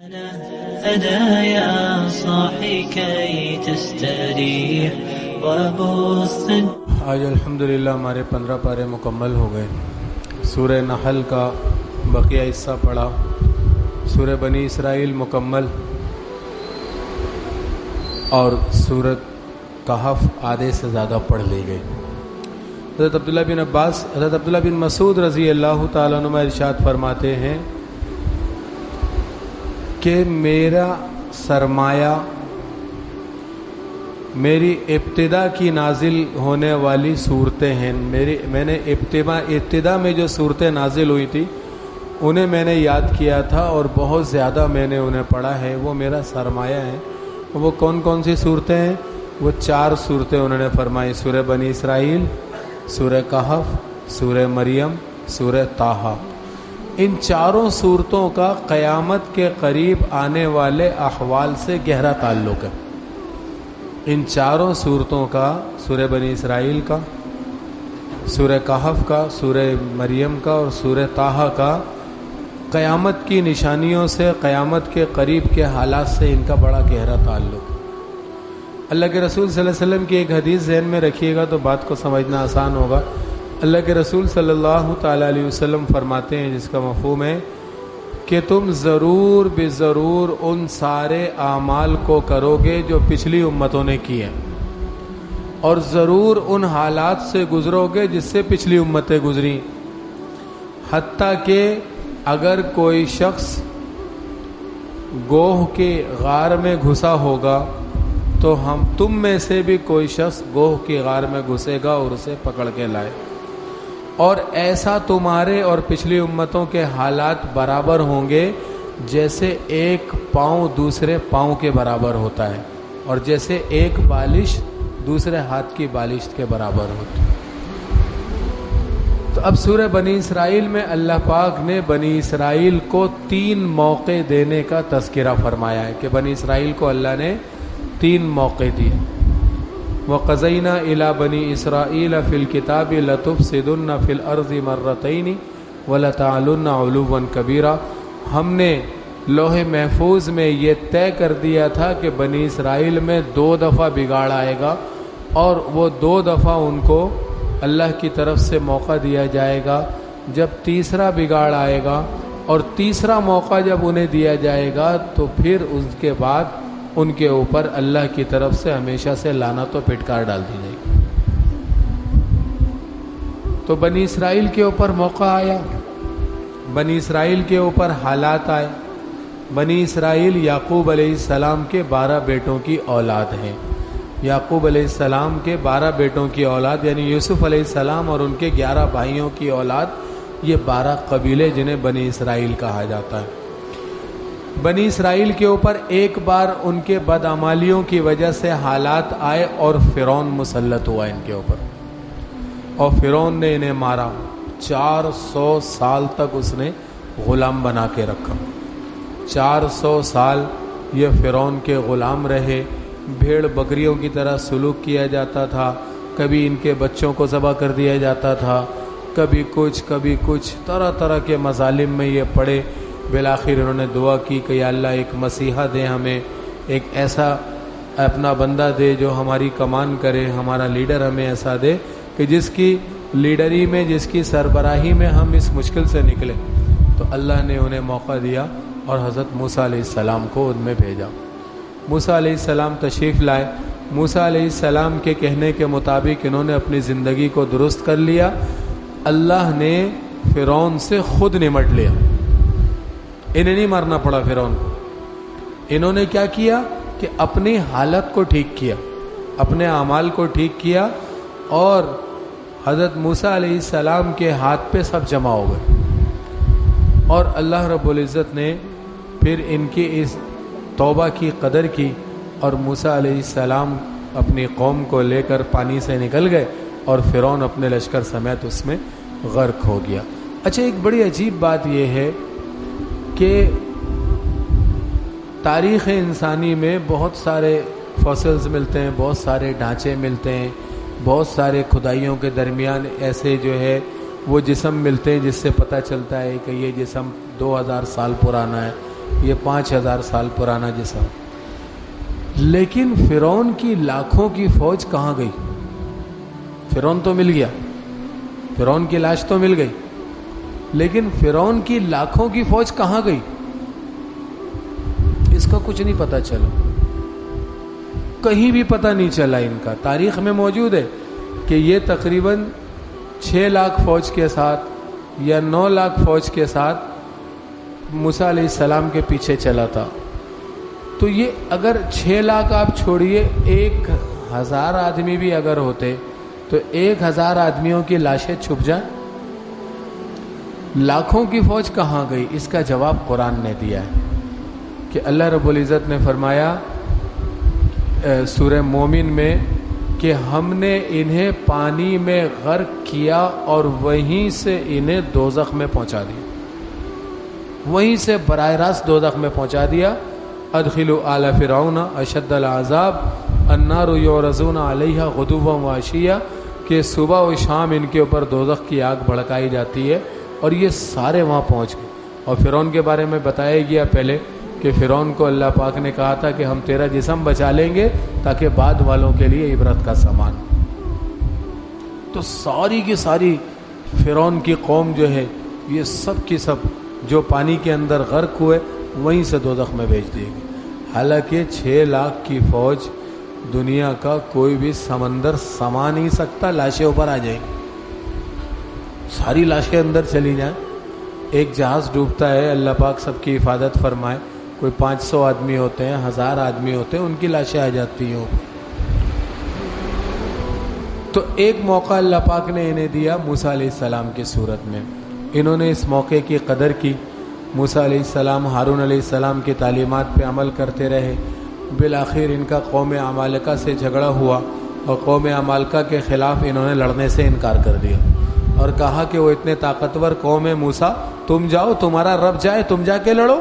أنا يا صاحي كي تستريح وبث. آج الحمدللہ ہمارے 15 پارے مکمل ہو گئے. سورہ نحل کا بقیہ حصہ پڑھا، سورہ بنی اسرائیل مکمل، اور سورۃ کہف آدھے سے زیادہ پڑھ لی گئی. حضرت عبداللہ بن مسعود رضی اللہ تعالیٰ عنہ ارشاد فرماتے ہیں کہ میرا سرمایہ میری ابتدا کی نازل ہونے والی صورتیں ہیں. میں نے ابتدا میں جو صورتیں نازل ہوئی تھی انہیں میں نے یاد کیا تھا اور بہت زیادہ میں نے انہیں پڑھا ہے. وہ میرا سرمایہ ہے. وہ کون کون سی صورتیں ہیں؟ وہ 4 صورتیں انہوں نے فرمائی: سورہ بنی اسرائیل، سورہ کہف، سورہ مریم، سورہ طٰہٰ. ان 4 صورتوں کا قیامت کے قریب آنے والے احوال سے گہرا تعلق ہے. ان 4 صورتوں کا، سورہ بنی اسرائیل کا، سورہ کہف کا، سورہ مریم کا اور سورہ طٰہٰ کا، قیامت کی نشانیوں سے، قیامت کے قریب کے حالات سے ان کا بڑا گہرا تعلق. اللہ کے رسول صلی اللہ علیہ وسلم کی ایک حدیث ذہن میں رکھیے گا تو بات کو سمجھنا آسان ہوگا. اللہ کے رسول صلی اللہ تعالیٰ علیہ وسلم فرماتے ہیں، جس کا مفہوم ہے کہ تم ضرور بضرور ان سارے اعمال کو کرو گے جو پچھلی امتوں نے کیے، اور ضرور ان حالات سے گزرو گے جس سے پچھلی امتیں گزریں. حتیٰ کہ اگر کوئی شخص گوہ کے غار میں گھسا ہوگا تو تم میں سے بھی کوئی شخص گوہ کی غار میں گھسے گا اور اسے پکڑ کے لائے. اور ایسا تمہارے اور پچھلی امتوں کے حالات برابر ہوں گے جیسے ایک پاؤں دوسرے پاؤں کے برابر ہوتا ہے، اور جیسے ایک بالش دوسرے ہاتھ کی بالش کے برابر ہوتی ہے. تو اب سورہ بنی اسرائیل میں اللہ پاک نے بنی اسرائیل کو 3 موقع دینے کا تذکرہ فرمایا ہے کہ بنی اسرائیل کو اللہ نے 3 موقع دیے. وَقَضَيْنَا إِلَى بَنِي إِسْرَائِيلَ فِي الْكِتَابِ لَتُفْسِدُنَّ فِي الْأَرْضِ مَرَّتَيْنِ وَلَتَعْلُنَّ عُلُوًّا كَبِيرًا. ہم نے لوح محفوظ میں یہ طے کر دیا تھا کہ بنی اسرائیل میں 2 دفعہ بگاڑ آئے گا، اور وہ 2 دفعہ ان کو اللہ کی طرف سے موقع دیا جائے گا. جب تیسرا بگاڑ آئے گا اور تیسرا موقع جب انہیں دیا جائے گا تو پھر اس کے بعد ان کے اوپر اللہ کی طرف سے ہمیشہ سے لعنت و پھٹکار ڈال دی جائے گی. تو بنی اسرائیل کے اوپر موقع آیا، بنی اسرائیل کے اوپر حالات آئے. بنی اسرائیل یعقوب علیہ السلام کے 12 بیٹوں کی اولاد ہیں. یعقوب علیہ السلام کے 12 بیٹوں کی اولاد یعنی یوسف علیہ السلام اور ان کے 11 بھائیوں کی اولاد، یہ 12 قبیلے جنہیں بنی اسرائیل کہا جاتا ہے. بنی اسرائیل کے اوپر ایک بار ان کے بدعمالیوں کی وجہ سے حالات آئے اور فرعون مسلط ہوا ان کے اوپر، اور فرعون نے انہیں مارا. 400 سال تک اس نے غلام بنا کے رکھا. 400 سال یہ فرعون کے غلام رہے. بھیڑ بکریوں کی طرح سلوک کیا جاتا تھا. کبھی ان کے بچوں کو ذبح کر دیا جاتا تھا، کبھی کچھ طرح طرح کے مظالم میں یہ پڑے. بالآخر انہوں نے دعا کی کہ یا اللہ ایک مسیحا دے، ہمیں ایک ایسا اپنا بندہ دے جو ہماری کمان کرے، ہمارا لیڈر ہمیں ایسا دے کہ جس کی لیڈری میں، جس کی سربراہی میں ہم اس مشکل سے نکلیں. تو اللہ نے انہیں موقع دیا اور حضرت موسیٰ علیہ السلام کو ان میں بھیجا. موسیٰ علیہ السلام تشریف لائے. موسیٰ علیہ السلام کے کہنے کے مطابق انہوں نے اپنی زندگی کو درست کر لیا. اللہ نے فرعون سے خود نمٹ لیا. انہیں نہیں مارنا پڑا فرعون کو. انہوں نے کیا کیا کہ اپنی حالت کو ٹھیک کیا، اپنے اعمال کو ٹھیک کیا، اور حضرت موسیٰ علیہ السلام کے ہاتھ پہ سب جمع ہو گئے. اور اللہ رب العزت نے پھر ان کی اس توبہ کی قدر کی، اور موسیٰ علیہ السلام اپنی قوم کو لے کر پانی سے نکل گئے اور فرعون اپنے لشکر سمیت اس میں غرق ہو گیا. اچھا، ایک بڑی عجیب بات یہ ہے کہ تاریخ انسانی میں بہت سارے فوسلز ملتے ہیں، بہت سارے ڈھانچے ملتے ہیں، بہت سارے کھدائیوں کے درمیان ایسے جو ہے وہ جسم ملتے ہیں جس سے پتہ چلتا ہے کہ یہ جسم 2000 سال پرانا ہے، یہ 5000 سال پرانا جسم. لیکن فرعون کی لاکھوں کی فوج کہاں گئی؟ فرعون تو مل گیا، فرعون کی لاش تو مل گئی، لیکن فرعون کی لاکھوں کی فوج کہاں گئی؟ اس کا کچھ نہیں پتا چلا، کہیں بھی پتہ نہیں چلا ان کا. تاریخ میں موجود ہے کہ یہ تقریباً 6 لاکھ فوج کے ساتھ یا 9 لاکھ فوج کے ساتھ موسیٰ علیہ السلام کے پیچھے چلا تھا. تو یہ اگر 6 لاکھ آپ چھوڑیے، 1000 آدمی بھی اگر ہوتے تو 1000 آدمیوں کی لاشیں چھپ جائیں. لاکھوں کی فوج کہاں گئی؟ اس کا جواب قرآن نے دیا ہے کہ اللہ رب العزت نے فرمایا سورہ مومن میں کہ ہم نے انہیں پانی میں غرق کیا اور وہیں سے انہیں دوزخ میں پہنچا دیا، وہیں سے براہ راست دوزخ میں پہنچا دیا. ادخلوا آل فرعون اشد العذاب النار یعرضون علیہا غدوا وعشیا، کہ صبح و شام ان کے اوپر دوزخ کی آگ بھڑکائی جاتی ہے، اور یہ سارے وہاں پہنچ گئے. اور فرعون کے بارے میں بتایا گیا پہلے کہ فرعون کو اللہ پاک نے کہا تھا کہ ہم تیرا جسم بچا لیں گے تاکہ بعد والوں کے لیے عبرت کا سامان. تو ساری کی ساری فرعون کی قوم جو ہے، یہ سب کی سب جو پانی کے اندر غرق ہوئے وہیں سے دوزخ میں بھیج دیے گئے. حالانکہ 6 لاکھ کی فوج دنیا کا کوئی بھی سمندر سما نہیں سکتا، لاشیں اوپر آ جائیں گی، ساری لاشیں اندر چلی جائیں. ایک جہاز ڈوبتا ہے، اللہ پاک سب کی حفاظت فرمائے، کوئی 500 آدمی ہوتے ہیں، 1000 آدمی ہوتے ہیں، ان کی لاشیں آ جاتی ہیں. تو ایک موقع اللہ پاک نے انہیں دیا موسیٰ علیہ السلام کی صورت میں. انہوں نے اس موقع کی قدر کی. موسیٰ علیہ السلام ہارون علیہ السلام کی تعلیمات پہ عمل کرتے رہے. بالآخر ان کا قوم عمالقہ سے جھگڑا ہوا اور قوم عمالقہ کے خلاف انہوں نے لڑنے سے انکار کر دیا اور کہا کہ وہ اتنے طاقتور قوم ہے، موسیٰ تم جاؤ، تمہارا رب جائے، تم جا کے لڑو،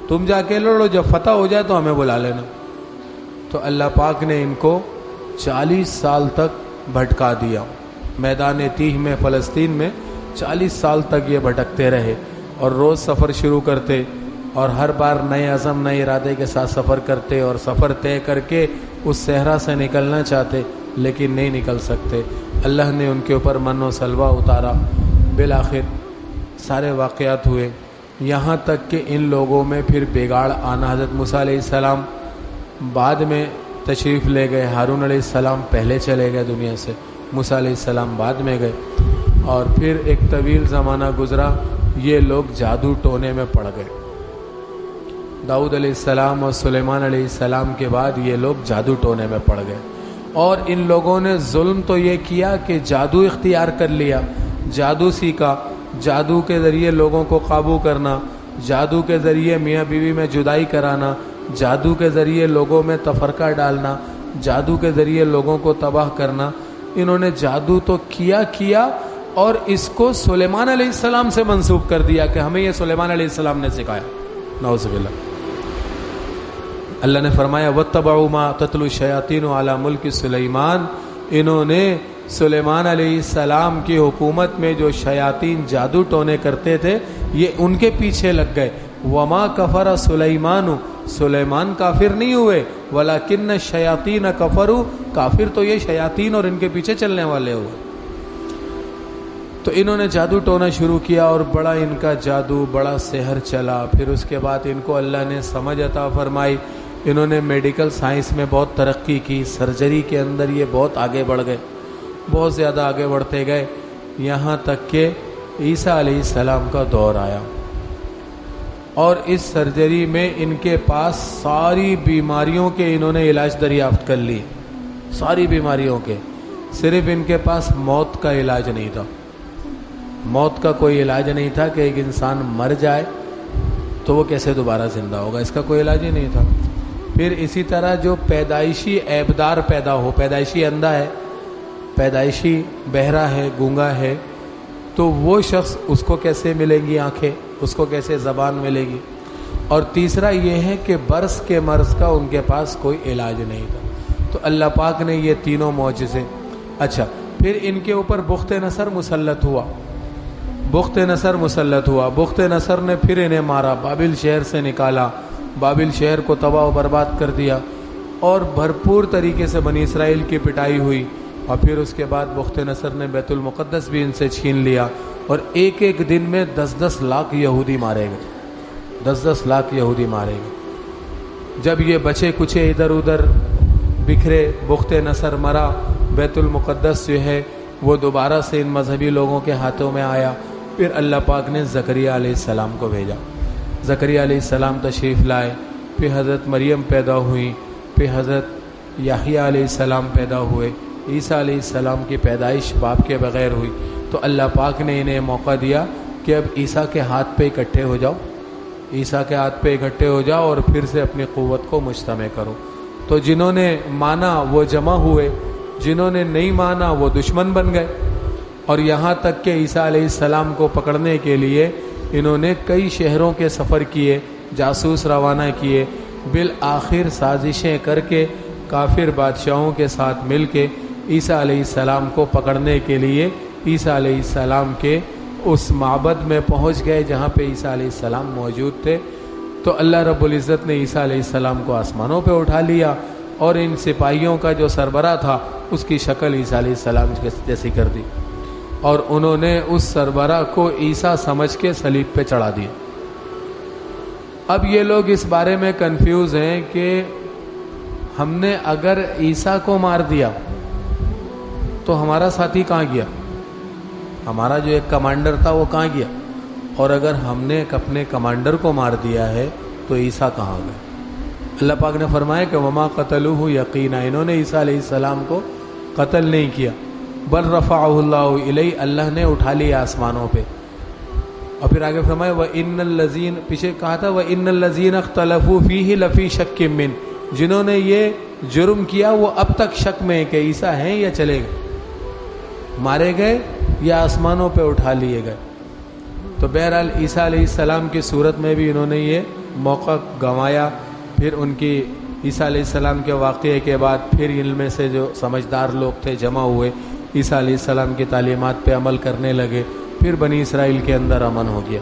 تم جا کے لڑو، جب فتح ہو جائے تو ہمیں بلا لینا. تو اللہ پاک نے ان کو 40 سال تک بھٹکا دیا. میدان تیہ میں فلسطین میں 40 سال تک یہ بھٹکتے رہے اور روز سفر شروع کرتے اور ہر بار نئے عزم نئے ارادے کے ساتھ سفر کرتے اور سفر طے کر کے اس صحرا سے نکلنا چاہتے لیکن نہیں نکل سکتے. اللہ نے ان کے اوپر من و سلوہ اتارا. بالآخر سارے واقعات ہوئے، یہاں تک کہ ان لوگوں میں پھر بگاڑ آنا. حضرت موسیٰ علیہ السلام بعد میں تشریف لے گئے، ہارون علیہ السلام پہلے چلے گئے دنیا سے، موسیٰ علیہ السلام بعد میں گئے. اور پھر ایک طویل زمانہ گزرا، یہ لوگ جادو ٹونے میں پڑ گئے. داؤد علیہ السلام اور سلیمان علیہ السلام کے بعد یہ لوگ جادو ٹونے میں پڑ گئے. اور ان لوگوں نے ظلم تو یہ کیا کہ جادو اختیار کر لیا، جادو سیکھا، جادو کے ذریعے لوگوں کو قابو کرنا، جادو کے ذریعے میاں بیوی میں جدائی کرانا، جادو کے ذریعے لوگوں میں تفرقہ ڈالنا، جادو کے ذریعے لوگوں کو تباہ کرنا. انہوں نے جادو تو کیا اور اس کو سلیمان علیہ السلام سے منسوب کر دیا کہ ہمیں یہ سلیمان علیہ السلام نے سکھایا. نعوذ باللہ. اللہ نے فرمایا وَاتَّبَعُوا مَا تَتْلُو الشَّيَاطِينُ عَلَى مُلْكِ سُلَيْمَانَ، انہوں نے سلیمان علیہ السلام کی حکومت میں جو شیاطین جادو ٹونے کرتے تھے یہ ان کے پیچھے لگ گئے. وَمَا كَفَرَ سُلَيْمَانُ، سلیمان کافر نہیں ہوئے، وَلَكِنَّ الشَّيَاطِينَ كَفَرُوا، کافر تو یہ شیاطین اور ان کے پیچھے چلنے والے ہوئے. تو انہوں نے جادو ٹونا شروع کیا اور بڑا ان کا جادو، بڑا سحر چلا. پھر اس کے بعد ان کو اللہ نے سمجھ عطا فرمائی. انہوں نے میڈیکل سائنس میں بہت ترقی کی، سرجری کے اندر یہ بہت آگے بڑھ گئے، بہت زیادہ آگے بڑھتے گئے، یہاں تک کہ عیسیٰ علیہ السلام کا دور آیا. اور اس سرجری میں ان کے پاس ساری بیماریوں کے انہوں نے علاج دریافت کر لی، ساری بیماریوں کے. صرف ان کے پاس موت کا علاج نہیں تھا. موت کا کوئی علاج نہیں تھا کہ ایک انسان مر جائے تو وہ کیسے دوبارہ زندہ ہوگا، اس کا کوئی علاج ہی نہیں تھا. پھر اسی طرح جو پیدائشی عیبدار پیدا ہو، پیدائشی اندھا ہے، پیدائشی بہرا ہے، گونگا ہے، تو وہ شخص اس کو کیسے ملیں گی آنکھیں، اس کو کیسے زبان ملے گی. اور تیسرا یہ ہے کہ برس کے مرض کا ان کے پاس کوئی علاج نہیں تھا. تو اللہ پاک نے یہ تینوں معجزے. اچھا، پھر ان کے اوپر بخت نصر مسلط ہوا. بخت نصر مسلط ہوا، بخت نصر نے پھر انہیں مارا، بابل شہر سے نکالا، بابل شہر کو تباہ و برباد کر دیا، اور بھرپور طریقے سے بنی اسرائیل کی پٹائی ہوئی۔ اور پھر اس کے بعد بخت نصر نے بیت المقدس بھی ان سے چھین لیا، اور ایک ایک دن میں 10-10 لاکھ یہودی مارے گئے، 10-10 لاکھ یہودی مارے گئے۔ جب یہ بچے کچے ادھر ادھر بکھرے، بخت نصر مرا، بیت المقدس جو ہے وہ دوبارہ سے ان مذہبی لوگوں کے ہاتھوں میں آیا۔ پھر اللہ پاک نے زکریہ علیہ السلام کو بھیجا، زکریہ علیہ السلام تشریف لائے، پھر حضرت مریم پیدا ہوئی، پھر حضرت یحییٰ علیہ السلام پیدا ہوئے، عیسیٰ علیہ السلام کی پیدائش باپ کے بغیر ہوئی۔ تو اللہ پاک نے انہیں موقع دیا کہ اب عیسیٰ کے ہاتھ پہ اکٹھے ہو جاؤ، عیسیٰ کے ہاتھ پہ اکٹھے ہو جاؤ اور پھر سے اپنی قوت کو مجتمع کرو۔ تو جنہوں نے مانا وہ جمع ہوئے، جنہوں نے نہیں مانا وہ دشمن بن گئے، اور یہاں تک کہ عیسیٰ علیہ السلام کو پکڑنے کے لیے انہوں نے کئی شہروں کے سفر کیے، جاسوس روانہ کیے، بالآخر سازشیں کر کے کافر بادشاہوں کے ساتھ مل کے عیسیٰ علیہ السلام کو پکڑنے کے لیے عیسیٰ علیہ السلام کے اس معبد میں پہنچ گئے جہاں پہ عیسیٰ علیہ السلام موجود تھے۔ تو اللہ رب العزت نے عیسیٰ علیہ السلام کو آسمانوں پہ اٹھا لیا، اور ان سپاہیوں کا جو سربراہ تھا اس کی شکل عیسیٰ علیہ السلام جیسی کر دی، اور انہوں نے اس سربراہ کو عیسیٰ سمجھ کے صلیب پہ چڑھا دیا۔ اب یہ لوگ اس بارے میں کنفیوز ہیں کہ ہم نے اگر عیسیٰ کو مار دیا تو ہمارا ساتھی کہاں گیا، ہمارا جو ایک کمانڈر تھا وہ کہاں گیا، اور اگر ہم نے اپنے کمانڈر کو مار دیا ہے تو عیسیٰ کہاں گئے؟ اللہ پاک نے فرمایا کہ وما قتلوہ یقینا، انہوں نے عیسیٰ علیہ السلام کو قتل نہیں کیا، بل رفعہ اللہ الیہ، اللہ نے اٹھا لیا آسمانوں پہ۔ اور پھر آگے فرمایا وَإِنَّ الَّذِينَ، پیچھے کہا تھا وَإِنَّ الَّذِينَ اخْتَلَفُوا فِيهِ لَفِي شَكٍّ مِّنْ، جنہوں نے یہ جرم کیا وہ اب تک شک میں کہ عیسیٰ ہیں یا چلے گئے، مارے گئے یا آسمانوں پہ اٹھا لیے گئے۔ تو بہرحال عیسیٰ علیہ السلام کی صورت میں بھی انہوں نے یہ موقع گنوایا۔ پھر ان کی عیسیٰ علیہ السلام کے واقعے کے بعد پھر ان میں سے جو سمجھدار لوگ تھے جمع ہوئے، عیسیٰ علیہ السلام کی تعلیمات پہ عمل کرنے لگے، پھر بنی اسرائیل کے اندر امن ہو گیا۔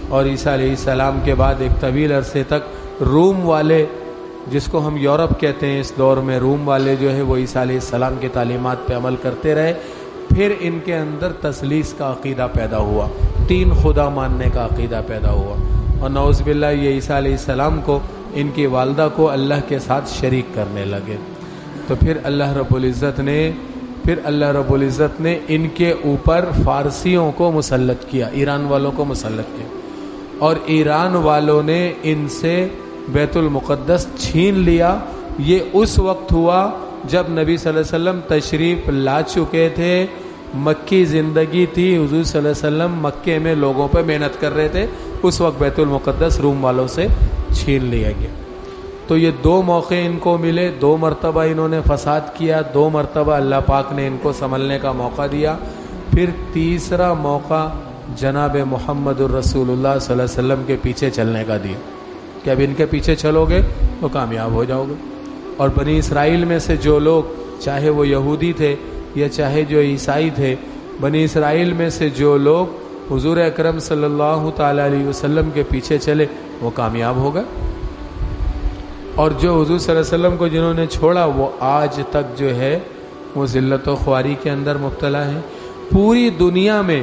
اور عیسیٰ علیہ السلام کے بعد ایک طویل عرصے تک روم والے، جس کو ہم یورپ کہتے ہیں اس دور میں، روم والے جو ہے وہ عیسیٰ علیہ السلام کی تعلیمات پہ عمل کرتے رہے۔ پھر ان کے اندر تثلیث کا عقیدہ پیدا ہوا، تین خدا ماننے کا عقیدہ پیدا ہوا، اور نعوذ باللہ یہ عیسیٰ علیہ السلام کو، ان کی والدہ کو اللہ کے ساتھ شریک کرنے لگے۔ تو پھر اللہ رب العزت نے ان کے اوپر فارسیوں کو مسلط کیا، ایران والوں کو مسلط کیا، اور ایران والوں نے ان سے بیت المقدس چھین لیا۔ یہ اس وقت ہوا جب نبی صلی اللہ علیہ وسلم تشریف لا چکے تھے، مکی زندگی تھی، حضور صلی اللہ علیہ وسلم مکے میں لوگوں پہ محنت کر رہے تھے، اس وقت بیت المقدس روم والوں سے چھین لیا گیا۔ تو یہ دو موقع ان کو ملے، دو مرتبہ انہوں نے فساد کیا، دو مرتبہ اللہ پاک نے ان کو سنبھلنے کا موقع دیا۔ پھر تیسرا موقع جناب محمد الرسول اللہ صلی اللہ علیہ وسلم کے پیچھے چلنے کا دیا کہ اب ان کے پیچھے چلو گے تو کامیاب ہو جاؤ گے۔ اور بنی اسرائیل میں سے جو لوگ، چاہے وہ یہودی تھے یا چاہے جو عیسائی تھے، بنی اسرائیل میں سے جو لوگ حضور اکرم صلی اللہ تعالی علیہ وسلم کے پیچھے چلے وہ کامیاب ہو گئے، اور جو حضور صلی اللہ علیہ وسلم کو جنہوں نے چھوڑا وہ آج تک جو ہے وہ ذلت و خواری کے اندر مبتلا ہیں۔ پوری دنیا میں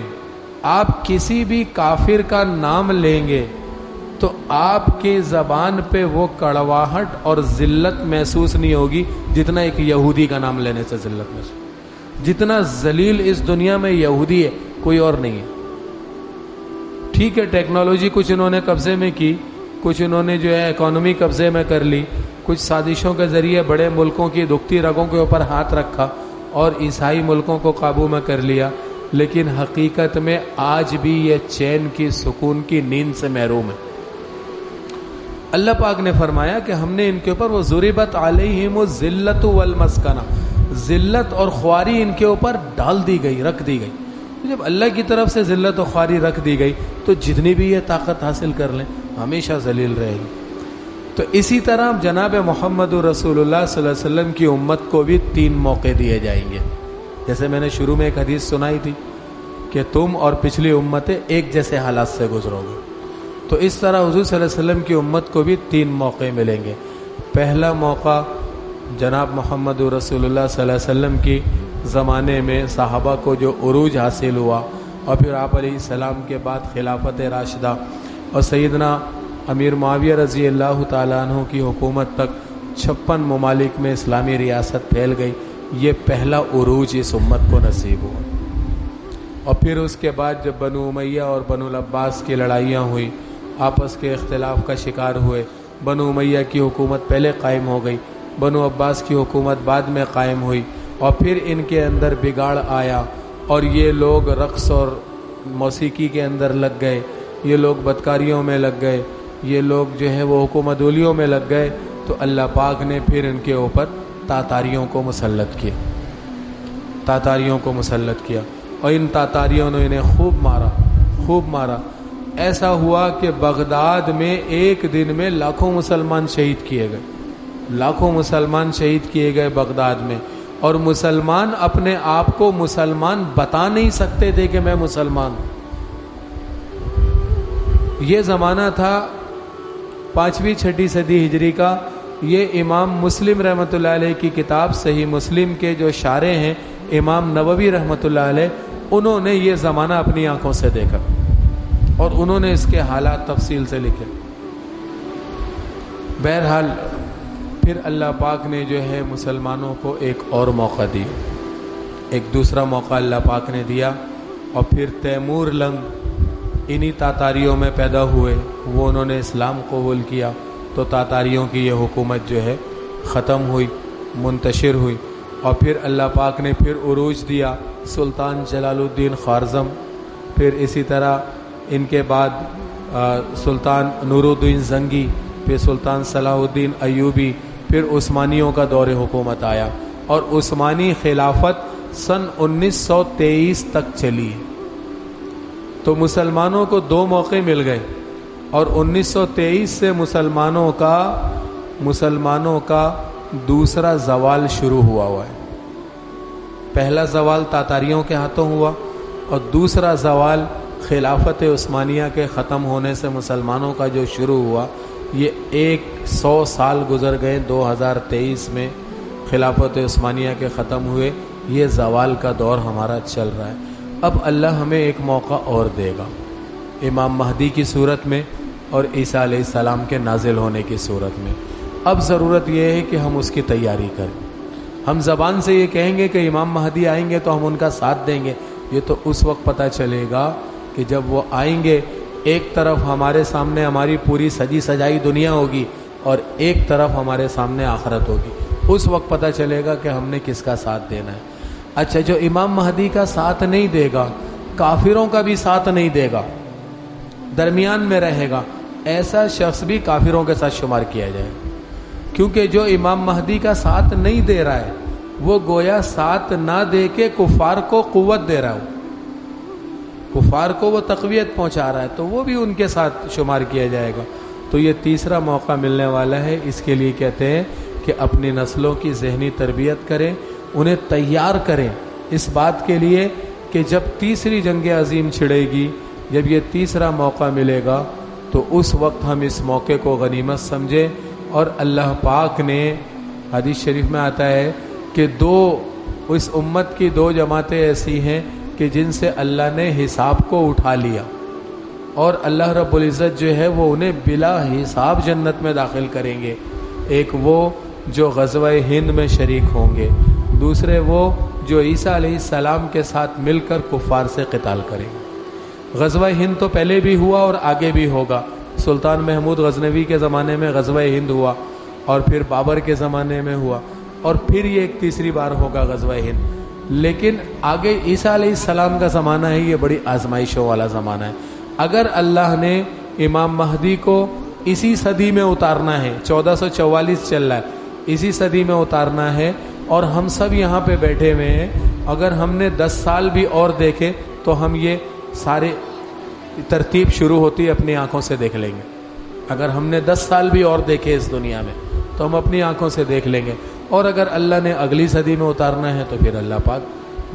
آپ کسی بھی کافر کا نام لیں گے تو آپ کی زبان پہ وہ کڑواہٹ اور ذلت محسوس نہیں ہوگی جتنا ایک یہودی کا نام لینے سے ذلت محسوس۔ جتنا ذلیل اس دنیا میں یہودی ہے کوئی اور نہیں ہے۔ ٹھیک ہے، ٹیکنالوجی کچھ انہوں نے قبضے میں کی، کچھ انہوں نے جو ہے اکانومی قبضے میں کر لی، کچھ سازشوں کے ذریعے بڑے ملکوں کی دکھتی رگوں کے اوپر ہاتھ رکھا اور عیسائی ملکوں کو قابو میں کر لیا، لیکن حقیقت میں آج بھی یہ چین کی، سکون کی نیند سے محروم ہے۔ اللہ پاک نے فرمایا کہ ہم نے ان کے اوپر وہ ضربت علیہم الذلۃ والمسکنہ، ذلت اور خواری ان کے اوپر ڈال دی گئی، رکھ دی گئی۔ جب اللہ کی طرف سے ذلت و خواری رکھ دی گئی تو جتنی بھی یہ طاقت حاصل کر لیں ہمیشہ ذلیل رہے گی۔ تو اسی طرح جناب محمد رسول اللہ صلی اللہ علیہ وسلم کی امت کو بھی 3 موقع دیے جائیں گے۔ جیسے میں نے شروع میں ایک حدیث سنائی تھی کہ تم اور پچھلی امتیں ایک جیسے حالات سے گزرو گے۔ تو اس طرح حضور صلی اللہ علیہ وسلم کی امت کو بھی 3 موقع ملیں گے۔ پہلا موقع جناب محمد رسول اللہ صلی اللہ علیہ وسلم کی زمانے میں صحابہ کو جو عروج حاصل ہوا، اور پھر آپ علیہ السلام کے بعد خلافت راشدہ اور سیدنا امیر معاویہ رضی اللہ تعالیٰ عنہ کی حکومت تک 56 ممالک میں اسلامی ریاست پھیل گئی۔ یہ پہلا عروج اس امت کو نصیب ہوا۔ اور پھر اس کے بعد جب بنو امیہ اور بنو العباس کی لڑائیاں ہوئی، آپس کے اختلاف کا شکار ہوئے، بنو امیہ کی حکومت پہلے قائم ہو گئی، بنو عباس کی حکومت بعد میں قائم ہوئی، اور پھر ان کے اندر بگاڑ آیا اور یہ لوگ رقص اور موسیقی کے اندر لگ گئے، یہ لوگ بدکاریوں میں لگ گئے، یہ لوگ جو ہے وہ حکومتولیوں میں لگ گئے۔ تو اللہ پاک نے پھر ان کے اوپر تاتاریوں کو مسلط کیا، اور ان تاتاریوں نے انہیں خوب مارا۔ ایسا ہوا کہ بغداد میں ایک دن میں لاکھوں مسلمان شہید کیے گئے بغداد میں، اور مسلمان اپنے آپ کو مسلمان بتا نہیں سکتے تھے کہ میں مسلمان ہوں۔ یہ زمانہ تھا 5ویں 6ٹھی صدی ہجری کا۔ یہ امام مسلم رحمۃ اللہ علیہ کی کتاب صحیح مسلم کے جو شارح ہیں امام نووی رحمۃ اللہ علیہ، انہوں نے یہ زمانہ اپنی آنکھوں سے دیکھا اور انہوں نے اس کے حالات تفصیل سے لکھے۔ بہرحال پھر اللہ پاک نے جو ہے مسلمانوں کو ایک اور موقع دیا، ایک دوسرا موقع اللہ پاک نے دیا، اور پھر تیمور لنگ انہی تاتاریوں میں پیدا ہوئے، وہ انہوں نے اسلام قبول کیا، تو تاتاریوں کی یہ حکومت جو ہے ختم ہوئی، منتشر ہوئی۔ اور پھر اللہ پاک نے پھر عروج دیا سلطان جلال الدین خوارزم، پھر اسی طرح ان کے بعد سلطان نور الدین زنگی، پھر سلطان صلاح الدین ایوبی، پھر عثمانیوں کا دور حکومت آیا، اور عثمانی خلافت سن 1923 تک چلی۔ تو مسلمانوں کو 2 موقع مل گئے، اور 1923 سے مسلمانوں کا دوسرا زوال شروع ہوا ہے۔ پہلا زوال تاتاریوں کے ہاتھوں ہوا، اور دوسرا زوال خلافت عثمانیہ کے ختم ہونے سے مسلمانوں کا جو شروع ہوا۔ یہ 100 سال گزر گئے، 2023 میں خلافت عثمانیہ کے ختم ہوئے، یہ زوال کا دور ہمارا چل رہا ہے۔ اب اللہ ہمیں ایک موقع اور دے گا، امام مہدی کی صورت میں اور عیسیٰ علیہ السلام کے نازل ہونے کی صورت میں۔ اب ضرورت یہ ہے کہ ہم اس کی تیاری کریں۔ ہم زبان سے یہ کہیں گے کہ امام مہدی آئیں گے تو ہم ان کا ساتھ دیں گے، یہ تو اس وقت پتہ چلے گا کہ جب وہ آئیں گے، ایک طرف ہمارے سامنے ہماری پوری سجی سجائی دنیا ہوگی، اور ایک طرف ہمارے سامنے آخرت ہوگی۔ اس وقت پتہ چلے گا کہ ہم نے کس کا ساتھ دینا ہے۔ اچھا، جو امام مہدی کا ساتھ نہیں دے گا، کافروں کا بھی ساتھ نہیں دے گا، درمیان میں رہے گا، ایسا شخص بھی کافروں کے ساتھ شمار کیا جائے، کیونکہ جو امام مہدی کا ساتھ نہیں دے رہا ہے وہ گویا ساتھ نہ دے کے کفار کو قوت دے رہا ہو، کفار کو وہ تقویت پہنچا رہا ہے، تو وہ بھی ان کے ساتھ شمار کیا جائے گا۔ تو یہ تیسرا موقع ملنے والا ہے، اس کے لیے کہتے ہیں کہ اپنی نسلوں کی ذہنی تربیت کریں، انہیں تیار کریں اس بات کے لیے کہ جب تیسری جنگ عظیم چھڑے گی، جب یہ تیسرا موقع ملے گا، تو اس وقت ہم اس موقع کو غنیمت سمجھیں۔ اور اللہ پاک نے حدیث شریف میں آتا ہے کہ اس امت کی 2 جماعتیں ایسی ہیں کہ جن سے اللہ نے حساب کو اٹھا لیا، اور اللہ رب العزت جو ہے وہ انہیں بلا حساب جنت میں داخل کریں گے۔ ایک وہ جو غزوہ ہند میں شریک ہوں گے، دوسرے وہ جو عیسیٰ علیہ السلام کے ساتھ مل کر کفار سے قتال کریں گے۔ غزوہ ہند تو پہلے بھی ہوا اور آگے بھی ہوگا، سلطان محمود غزنوی کے زمانے میں غزوہ ہند ہوا، اور پھر بابر کے زمانے میں ہوا، اور پھر یہ ایک تیسری بار ہوگا غزوہ ہند۔ لیکن آگے عیسیٰ علیہ السلام کا زمانہ ہے، یہ بڑی آزمائشوں والا زمانہ ہے۔ اگر اللہ نے امام مہدی کو اسی صدی میں اتارنا ہے، 1444 چل رہا ہے، اسی صدی میں اتارنا ہے، اور ہم سب یہاں پہ بیٹھے ہوئے ہیں، اگر ہم نے 10 سال بھی اور دیکھے تو ہم یہ سارے ترتیب شروع ہوتی اپنی آنکھوں سے دیکھ لیں گے۔ اگر ہم نے 10 سال بھی اور دیکھے اس دنیا میں تو ہم اپنی آنکھوں سے دیکھ لیں گے، اور اگر اللہ نے اگلی صدی میں اتارنا ہے تو پھر اللہ پاک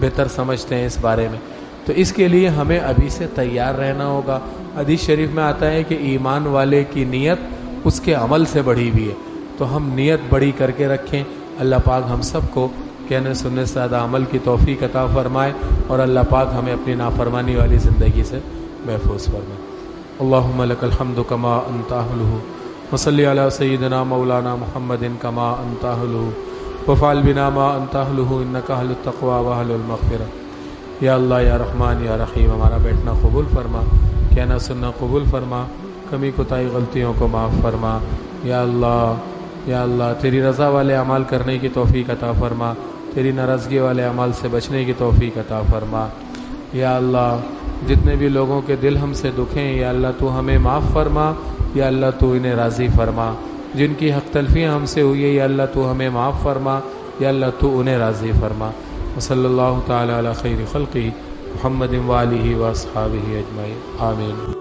بہتر سمجھتے ہیں اس بارے میں۔ تو اس کے لیے ہمیں ابھی سے تیار رہنا ہوگا۔ حدیث شریف میں آتا ہے کہ ایمان والے کی نیت اس کے عمل سے بڑھی ہوئی ہے، تو ہم نیت بڑی کر کے رکھیں۔ اللہ پاک ہم سب کو کہنے سننے سے زیادہ عمل کی توفیق عطا فرمائے، اور اللہ پاک ہمیں اپنی نافرمانی والی زندگی سے محفوظ فرمائے۔ اللہم لک الحمد کما انت اہلہ، وصلی علی سیدنا مولانا محمد کما انت اہلہ، وفعل بنا ما انت اہلہ انک اہل التقوی واہل المغفرہ۔ یا اللہ یا رحمان یا رحیم، ہمارا بیٹھنا قبول فرما، کہنا سننا قبول فرما، کمی کوتاہی غلطیوں کو معاف فرما۔ یا اللہ تیری رضا والے اعمال کرنے کی توفیق عطا فرما، تیری ناراضگی والے اعمال سے بچنے کی توفیق عطا فرما۔ یا اللہ جتنے بھی لوگوں کے دل ہم سے دکھیں، یا اللہ تو ہمیں معاف فرما، یا اللہ تو انہیں راضی فرما۔ جن کی حق تلفیاں ہم سے ہوئی ہے، یا اللہ تو ہمیں معاف فرما، یا اللہ تو انہیں راضی فرما۔ وصلی اللہ تعالی علی خیر خلقہ محمد وآلہ واصحابہ اجمعین، آمین۔